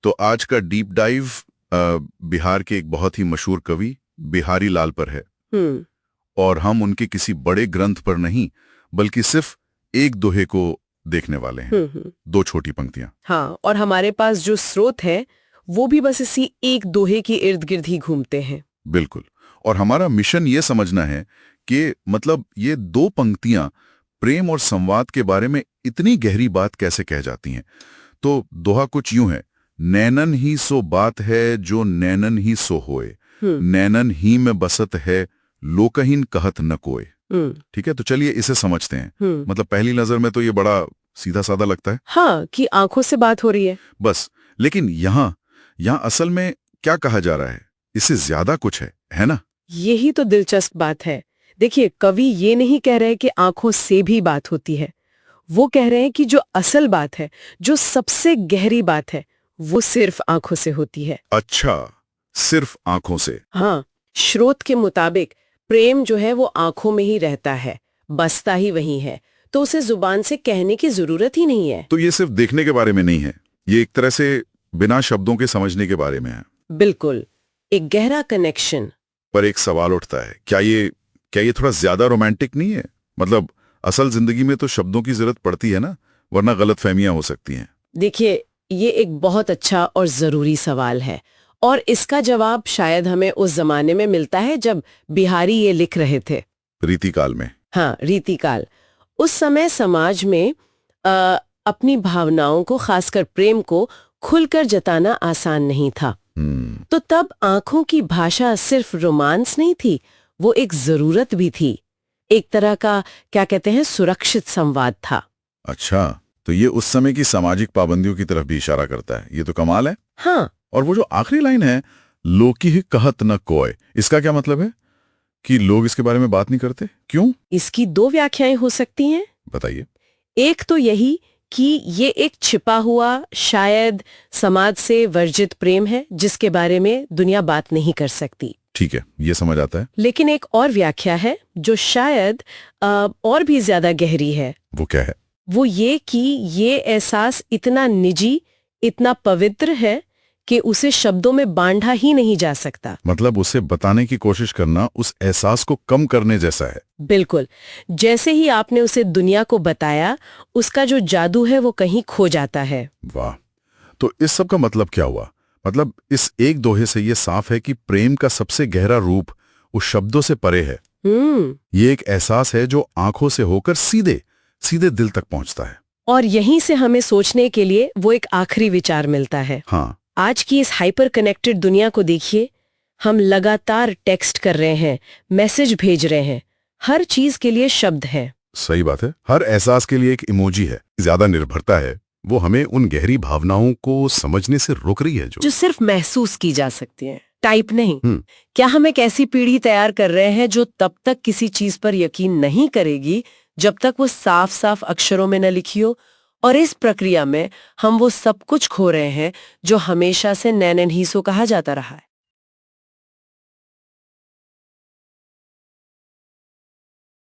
तो आज का डीप डाइव बिहार के एक बहुत ही मशहूर कवि बिहारी लाल पर है। और हम उनके किसी बड़े ग्रंथ पर नहीं बल्कि सिर्फ एक दोहे को देखने वाले हैं। दो छोटी पंक्तियां। हाँ, और हमारे पास जो स्रोत है वो भी बस इसी एक दोहे के इर्द गिर्द ही घूमते हैं। बिल्कुल। और हमारा मिशन ये समझना है कि मतलब ये दो पंक्तियां प्रेम और संवाद के बारे में इतनी गहरी बात कैसे कह जाती हैं। तो दोहा कुछ यूं है, नैनन ही सो बात है जो नैनन ही सो होए, नैनन ही में बसत है लोकहीन कहत न कोय। ठीक है, तो चलिए इसे समझते हैं। मतलब पहली नजर में तो ये बड़ा सीधा साधा लगता है। हाँ, कि आंखों से बात हो रही है बस, लेकिन यहाँ असल में क्या कहा जा रहा है, इससे ज्यादा कुछ है ना? यही तो दिलचस्प बात है। देखिए, कवि ये नहीं कह रहे कि आंखों से भी बात होती है। वो कह रहे हैं कि जो असल बात है, जो सबसे गहरी बात है, वो सिर्फ आंखों से होती है। अच्छा, सिर्फ आंखों से? हाँ, स्रोत के मुताबिक प्रेम जो है वो आंखों में ही रहता है, बसता ही वही है, तो उसे जुबान से कहने की जरूरत ही नहीं है। तो ये सिर्फ देखने के बारे में नहीं है, ये एक तरह से बिना शब्दों के समझने के बारे में है। बिल्कुल, एक गहरा कनेक्शन। पर एक सवाल उठता है, क्या ये थोड़ा ज्यादा रोमांटिक नहीं है? मतलब असल जिंदगी में तो शब्दों की जरूरत पड़ती है ना, वरना गलतफहमियां हो सकती हैं। देखिए, ये एक बहुत अच्छा और जरूरी सवाल है, और इसका जवाब शायद हमें उस जमाने में मिलता है जब बिहारी ये लिख रहे थे। रीतिकाल में? हाँ, रीतिकाल। उस समय समाज में अपनी भावनाओं को, खासकर प्रेम को खुलकर जताना आसान नहीं था। तो तब आंखों की भाषा सिर्फ रोमांस नहीं थी, वो एक जरूरत भी थी, एक तरह का क्या कहते हैं, सुरक्षित संवाद था। अच्छा, तो ये उस समय की सामाजिक पाबंदियों की तरफ भी इशारा करता है। ये तो कमाल है। हाँ। और वो जो आखिरी लाइन है, लोकी ही कहत न कोय, इसका क्या मतलब है कि लोग इसके बारे में बात नहीं करते? क्यों? इसकी दो व्याख्याएं हो सकती हैं। बताइए। एक तो यही कि ये एक छिपा हुआ, शायद समाज से वर्जित प्रेम है जिसके बारे में दुनिया बात नहीं कर सकती। ठीक है, ये समझ आता है। लेकिन एक और व्याख्या है जो शायद और भी ज्यादा गहरी है। वो क्या है? वो ये कि ये एहसास इतना निजी, इतना पवित्र है कि उसे शब्दों में बांधा ही नहीं जा सकता। मतलब उसे बताने की कोशिश करना उस एहसास को कम करने जैसा है। बिल्कुल, जैसे ही आपने उसे दुनिया को बताया, उसका जो जादू है वो कहीं खो जाता है। वाह, तो इस सब का मतलब क्या हुआ? मतलब इस एक दोहे से ये साफ है कि प्रेम का सबसे गहरा रूप उस शब्दों से परे है। ये एक एहसास है जो आंखों से होकर सीधे सीधे दिल तक पहुंचता है। और यहीं से हमें सोचने के लिए वो एक आखिरी विचार मिलता है। हाँ, आज की इस हाइपर कनेक्टेड दुनिया को देखिए, हम लगातार टेक्स्ट कर रहे हैं, मैसेज भेज रहे हैं, हर चीज के लिए शब्द हैं। सही बात है, हर एहसास के लिए एक इमोजी है। ज्यादा निर्भरता है वो हमें उन गहरी भावनाओं को समझने से रोक रही है जो सिर्फ महसूस की जा सकती है, टाइप नहीं। क्या हम एक ऐसी पीढ़ी तैयार कर रहे हैं जो तब तक किसी चीज पर यकीन नहीं करेगी जब तक वो साफ साफ अक्षरों में न लिखी हो? और इस प्रक्रिया में हम वो सब कुछ खो रहे हैं जो हमेशा से नैनन ही सो कहा जाता रहा है।